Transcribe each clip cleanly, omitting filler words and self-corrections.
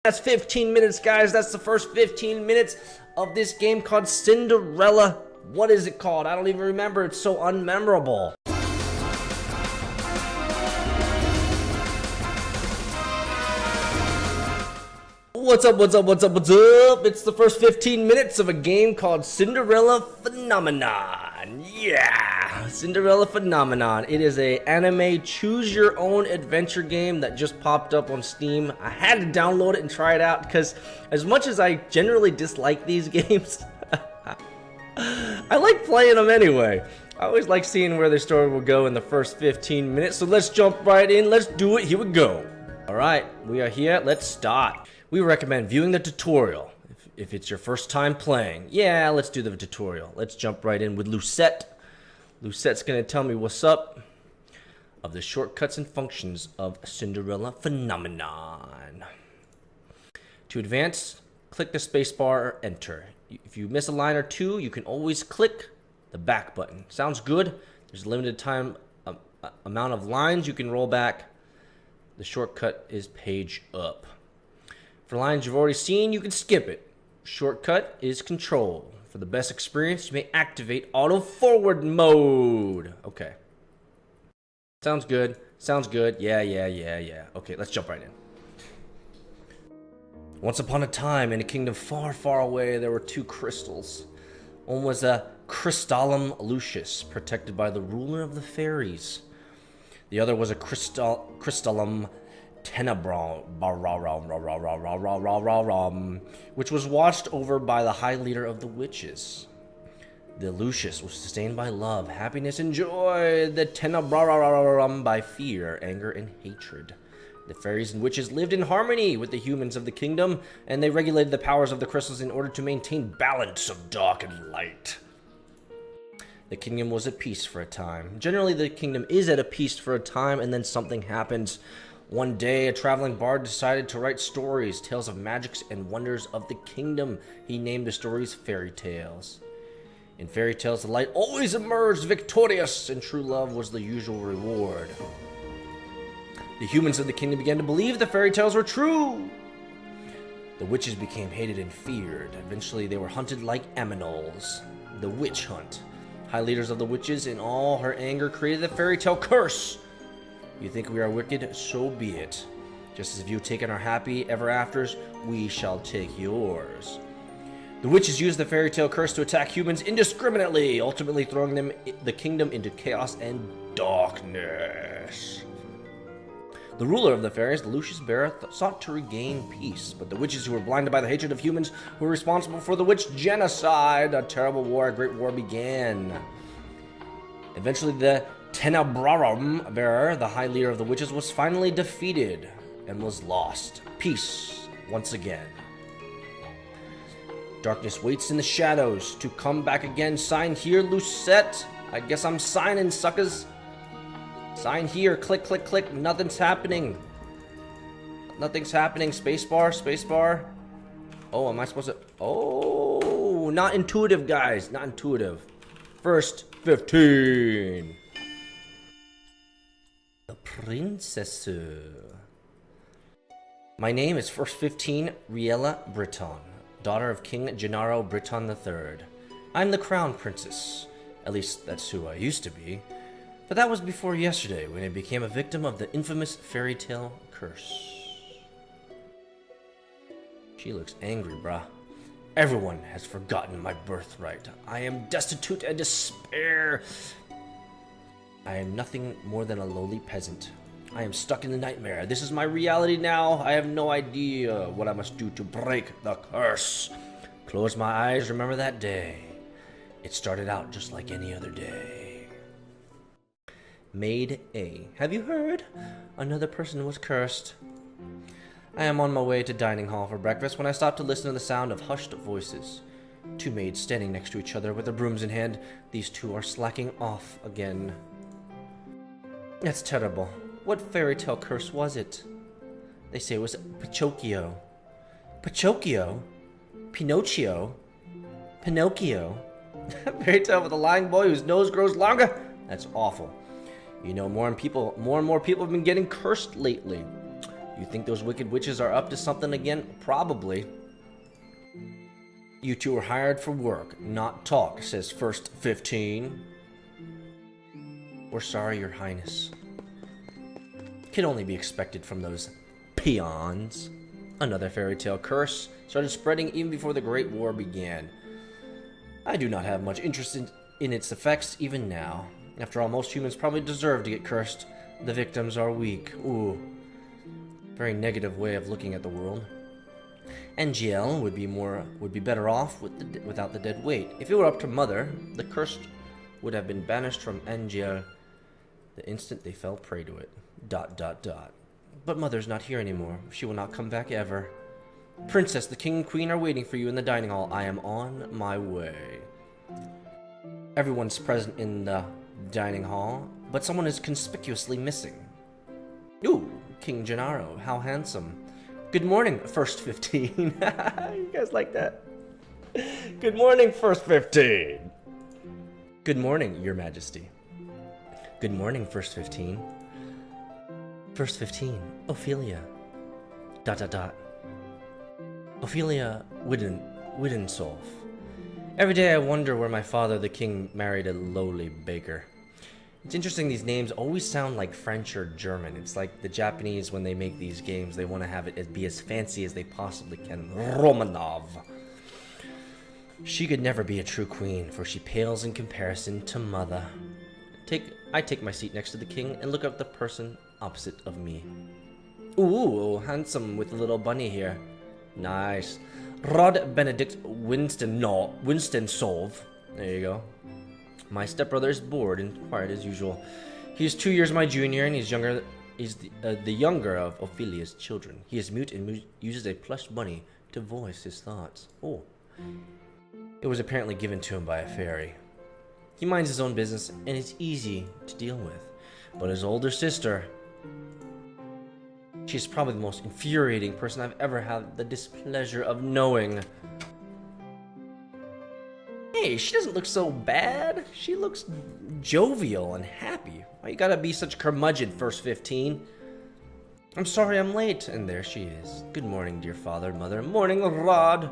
That's 15 minutes, guys. That's the first 15 minutes of this game called Cinderella. What is it called? I don't even remember. It's so unmemorable. What's up? It's the first 15 minutes of a game called Cinderella Phenomenon. Yeah, Cinderella Phenomenon. It is a anime choose-your-own adventure game that just popped up on Steam. I had to download it and try it out because as much as I generally dislike these games, I like playing them anyway. I always like seeing where the story will go in the first 15 minutes. So let's jump right in. Let's do it. Here we go. All right, we are here. Let's start. We recommend viewing the tutorial if it's your first time playing. Yeah, let's do the tutorial. Let's jump right in with Lucette. Lusette's going to tell me what's up of the shortcuts and functions of Cinderella Phenomenon. To advance, click the spacebar or enter. If you miss a line or two, you can always click the back button. Sounds good? There's a limited time amount of lines you can roll back. The shortcut is page up. For lines you've already seen, you can skip it. Shortcut is control. For the best experience, you may activate auto forward mode. Okay. Sounds good. Sounds good. Yeah. Okay, let's jump right in. Once upon a time, in a kingdom far, far away, there were two crystals. One was a Crystallum Lucius, protected by the ruler of the fairies. The other was a Crystallum Tenebrum, which was watched over by the high leader of the witches. The Lucius was sustained by love, happiness, and joy. The Tenebrum by fear, anger, and hatred. The fairies and witches lived in harmony with the humans of the kingdom, and they regulated the powers of the crystals in order to maintain balance of dark and light. The kingdom was at peace for a time. Generally, the kingdom is at a peace for a time, and then something happens. One day, a traveling bard decided to write stories, tales of magics and wonders of the kingdom. He named the stories fairy tales. In fairy tales, the light always emerged victorious, and true love was the usual reward. The humans of the kingdom began to believe the fairy tales were true. The witches became hated and feared. Eventually, they were hunted like aminals. The witch hunt. High leaders of the witches, in all her anger, created the fairy tale curse. You think we are wicked? So be it. Just as if you have taken our happy ever afters, we shall take yours. The witches used the fairy tale curse to attack humans indiscriminately, ultimately throwing the kingdom into chaos and darkness. The ruler of the fairies, the Lucius Bearer, sought to regain peace, but the witches who were blinded by the hatred of humans were responsible for the witch genocide. A terrible war, a great war began. Eventually, the Tenebrum Bearer, the high leader of the witches, was finally defeated and was lost. Peace once again. Darkness waits in the shadows to come back again. Sign here, Lucette. I guess I'm signing, suckers. Sign here. Click, click, click. Nothing's happening. Nothing's happening. Spacebar, spacebar. Oh, am I supposed to? Oh, not intuitive, guys. Not intuitive. First 15. The princess. My name is First 15 Riella Breton, daughter of King Gennaro Breton III. I'm the crown princess. At least that's who I used to be. But that was before yesterday, when I became a victim of the infamous fairy tale curse. She looks angry, brah. Everyone has forgotten my birthright. I am destitute and despair. I am nothing more than a lowly peasant. I am stuck in the nightmare. This is my reality now. I have no idea what I must do to break the curse. Close my eyes, remember that day. It started out just like any other day. Maid A. Have you heard? Another person was cursed. I am on my way to dining hall for breakfast when I stop to listen to the sound of hushed voices. Two maids standing next to each other with their brooms in hand. These two are slacking off again. That's terrible. What fairy tale curse was it? They say it was Pinocchio. Pinocchio? Pinocchio? Pinocchio? Fairy tale with a lying boy whose nose grows longer? That's awful. You know, more and more people have been getting cursed lately. You think those wicked witches are up to something again? Probably. You two are hired for work, not talk, says First 15. We're sorry, Your Highness. Can only be expected from those peons. Another fairy tale curse started spreading even before the Great War began. I do not have much interest in its effects even now. After all, most humans probably deserve to get cursed. The victims are weak. Ooh. Very negative way of looking at the world. NGL would be better off without the dead weight. If it were up to Mother, the cursed would have been banished from NGL the instant they fell prey to it. ... But Mother's not here anymore. She will not come back ever. Princess, the king and queen are waiting for you in the dining hall. I am on my way. Everyone's present in the dining hall, but someone is conspicuously missing. Ooh, King Gennaro, how handsome. Good morning, First 15. You guys like that? Good morning, First 15. Good morning, Your Majesty. Good morning, First 15. First 15, Ophelia. ... Ophelia Widdensolf. Every day I wonder where my father, the king, married a lowly baker. It's interesting, these names always sound like French or German. It's like the Japanese, when they make these games, they want to have it be as fancy as they possibly can. Romanov. She could never be a true queen, for she pales in comparison to Mother. I take my seat next to the king and look at the person opposite of me. Ooh, handsome with a little bunny here. Nice. Rod Benedict Winston-Solve. There you go. My stepbrother is bored and quiet as usual. He's 2 years my junior, and he's the younger of Ophelia's children. He is mute and uses a plush bunny to voice his thoughts. Oh. It was apparently given to him by a fairy. He minds his own business and is easy to deal with. But his older sister, she's probably the most infuriating person I've ever had the displeasure of knowing. Hey, she doesn't look so bad. She looks jovial and happy. Why you gotta be such a curmudgeon, First 15? I'm sorry I'm late. And there she is. Good morning, dear father, mother. Morning, Rod.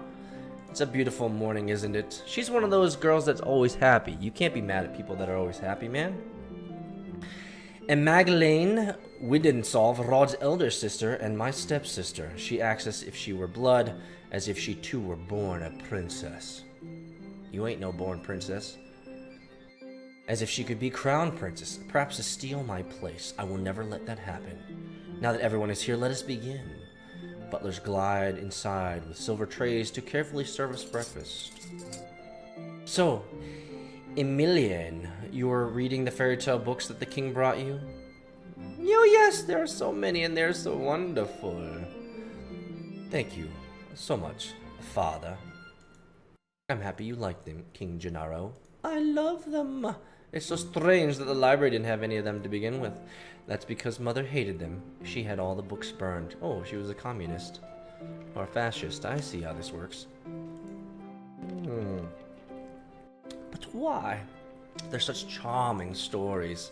It's a beautiful morning, isn't it? She's one of those girls that's always happy. You can't be mad at people that are always happy, man. And Magdalene Widdensolf, Rod's elder sister and my stepsister. She acts as if she were blood, as if she too were born a princess. You ain't no born princess. As if she could be crown princess, perhaps to steal my place. I will never let that happen. Now that everyone is here, let us begin. Butlers glide inside with silver trays to carefully serve us breakfast. So, Emilienne, you are reading the fairy tale books that the king brought you? Oh yes, there are so many and they're so wonderful. Thank you so much, father. I'm happy you like them, King Gennaro. I love them. It's so strange that the library didn't have any of them to begin with. That's because Mother hated them. She had all the books burned. Oh, she was a communist. Or a fascist. I see how this works. But why? They're such charming stories.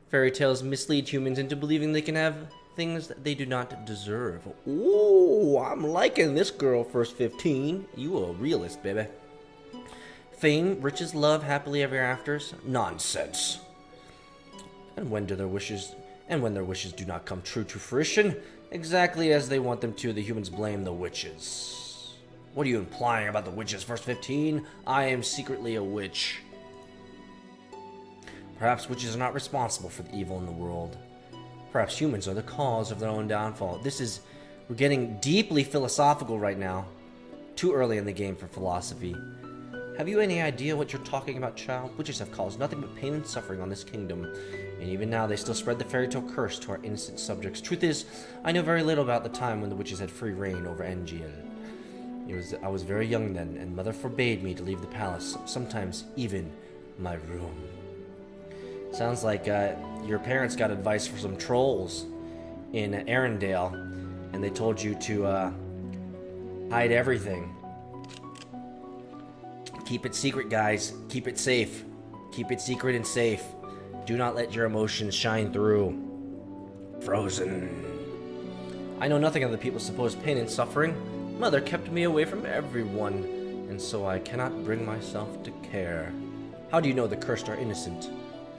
Fairy tales mislead humans into believing they can have things that they do not deserve. Ooh, I'm liking this girl, First 15. You a realist, baby. Fame, riches, love, happily ever afters? Nonsense. And when their wishes do not come true to fruition, exactly as they want them to, the humans blame the witches. What are you implying about the witches, First 15? I am secretly a witch. Perhaps witches are not responsible for the evil in the world. Perhaps humans are the cause of their own downfall. We're getting deeply philosophical right now. Too early in the game for philosophy. Have you any idea what you're talking about, child? Witches have caused nothing but pain and suffering on this kingdom. And even now, they still spread the fairy tale curse to our innocent subjects. Truth is, I know very little about the time when the witches had free reign over NGL. I was very young then, and Mother forbade me to leave the palace, sometimes even my room. Sounds like your parents got advice for some trolls in Arendelle, and they told you to hide everything. Keep it secret, guys. Keep it safe. Keep it secret and safe. Do not let your emotions shine through. Frozen. I know nothing of the people's supposed pain and suffering. Mother kept me away from everyone, and so I cannot bring myself to care. How do you know the cursed are innocent?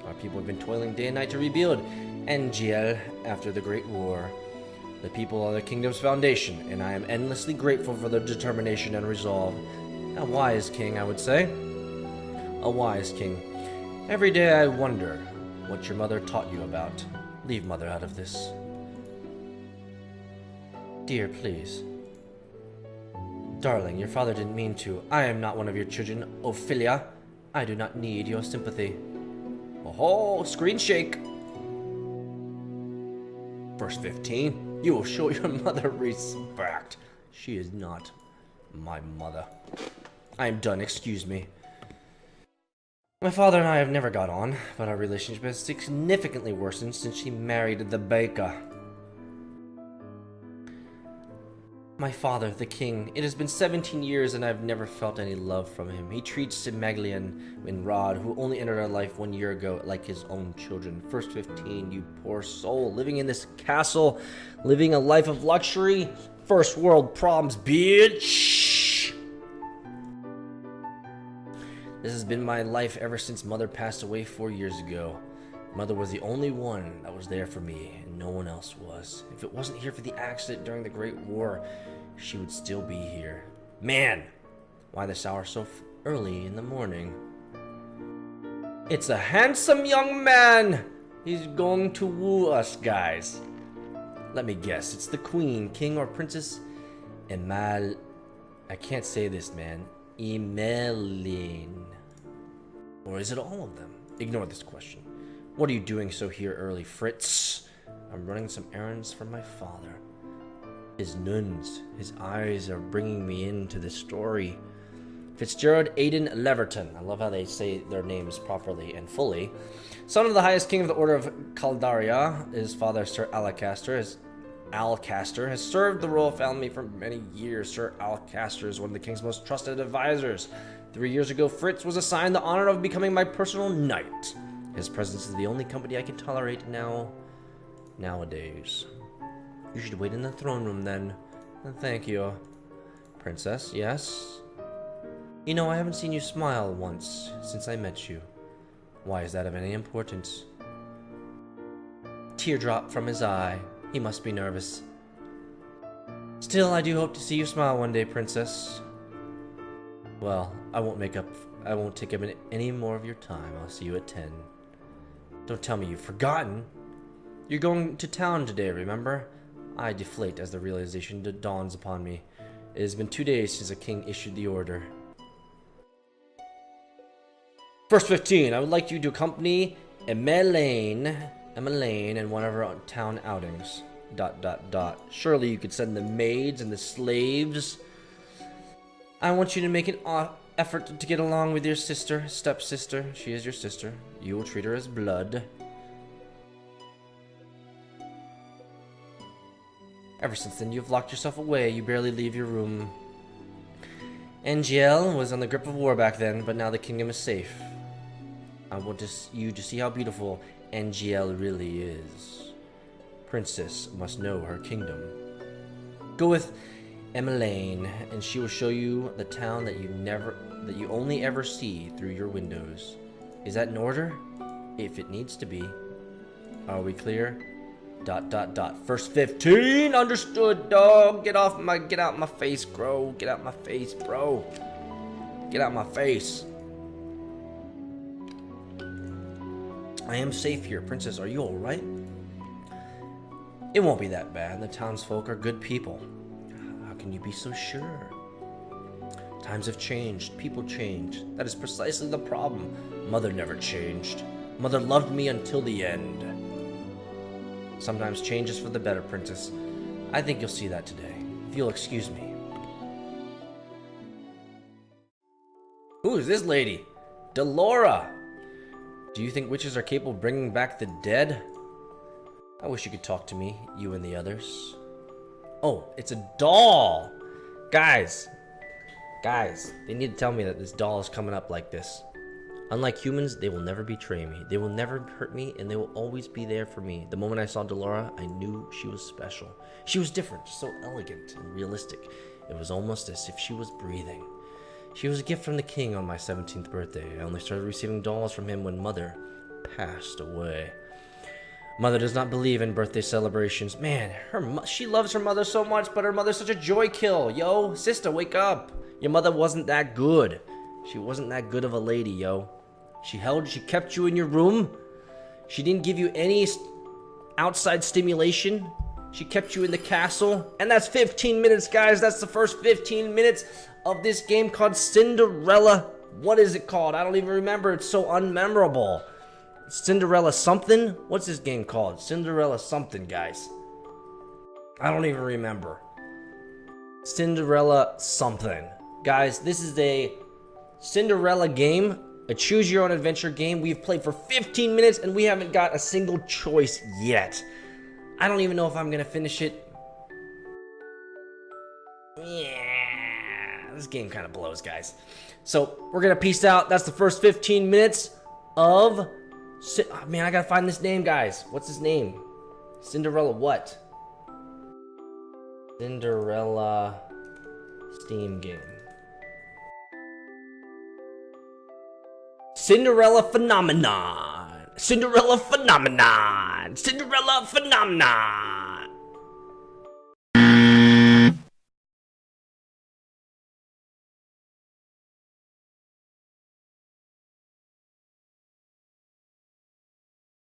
Our people have been toiling day and night to rebuild Angiel after the Great War. The people are the kingdom's foundation, and I am endlessly grateful for their determination and resolve. A wise king, I would say. A wise king. Every day I wonder what your mother taught you about. Leave mother out of this. Dear, please. Darling, your father didn't mean to. I am not one of your children, Ophelia. I do not need your sympathy. Oh, screen shake. Verse 15. You will show your mother respect. She is not my mother. I am done, excuse me. My father and I have never got on, but our relationship has significantly worsened since she married the baker. My father, the king, it has been 17 years and I've never felt any love from him. He treats Simaglian and Rod, who only entered our life 1 year ago, like his own children. First 15, you poor soul, living in this castle, living a life of luxury. First world problems, bitch! This has been my life ever since Mother passed away 4 years ago. Mother was the only one that was there for me, and no one else was. If it wasn't here for the accident during the Great War, she would still be here. Man, why this hour so early in the morning? It's a handsome young man! He's going to woo us, guys. Let me guess, it's the queen, king, or princess Emal... I can't say this, man. Emeline. Or is it all of them? Ignore this question. What are you doing so here early, Fritz? I'm running some errands for my father. His nuns, his eyes are bringing me into the story. Fitzgerald Aidan Leverton. I love how they say their names properly and fully. Son of the highest king of the Order of Caldaria, his father, Sir Alcaster, has served the royal family for many years. Sir Alcaster is one of the king's most trusted advisors. 3 years ago, Fritz was assigned the honor of becoming my personal knight. His presence is the only company I can tolerate nowadays. You should wait in the throne room then. Thank you. Princess, yes? You know, I haven't seen you smile once since I met you. Why is that of any importance? Teardrop from his eye. He must be nervous. Still, I do hope to see you smile one day, Princess. Well, I won't take up any more of your time. I'll see you at 10. Don't tell me you've forgotten. You're going to town today, remember? I deflate as the realization dawns upon me. It has been 2 days since the king issued the order. Verse 15. I would like you to accompany Emmeline in one of her town outings. ... Surely you could send the maids and the slaves. I want you to make an effort to get along with your sister, stepsister. She is your sister. You will treat her as blood. Ever since then, you've locked yourself away. You barely leave your room. Angiel was on the grip of war back then, but now the kingdom is safe. I want you to see how beautiful Angiel really is. Princess must know her kingdom. Go with Emmeline, and she will show you the town that you only ever see through your windows. Is that in order? If it needs to be. Are we clear? ... Verse 15. Understood, dog. Get out my face, bro. Get out my face, bro. Get out my face. I am safe here. Princess, are you alright? It won't be that bad. The townsfolk are good people. How can you be so sure? Times have changed. People changed. That is precisely the problem. Mother never changed. Mother loved me until the end. Sometimes change is for the better, Princess. I think you'll see that today. If you'll excuse me. Who is this lady? Delora! Do you think witches are capable of bringing back the dead? I wish you could talk to me, you and the others. Oh, it's a doll! Guys, they need to tell me that this doll is coming up like this. Unlike humans, they will never betray me. They will never hurt me, and they will always be there for me. The moment I saw Delora, I knew she was special. She was different, so elegant and realistic. It was almost as if she was breathing. She was a gift from the king on my 17th birthday. I only started receiving dolls from him when Mother passed away. Mother does not believe in birthday celebrations. Man, she loves her mother so much, but her mother's such a joy kill. Yo, sister, wake up. Your mother wasn't that good. She wasn't that good of a lady, yo. She kept you in your room. She didn't give you any outside stimulation. She kept you in the castle. And that's 15 minutes, guys. That's the first 15 minutes of this game called Cinderella. What is it called? I don't even remember. It's so unmemorable. Cinderella something? What's this game called? Cinderella something, guys. I don't even remember. Cinderella something. Guys, this is a Cinderella game, a choose your own adventure game. We've played for 15 minutes and we haven't got a single choice yet. I don't even know if I'm gonna finish it. Yeah, this game kind of blows, guys. So we're gonna peace out. That's the first 15 minutes of oh, man, I gotta find this name, guys. What's his name? Cinderella what? Cinderella Steam game. Cinderella Phenomenon. Cinderella Phenomenon. Cinderella Phenomenon.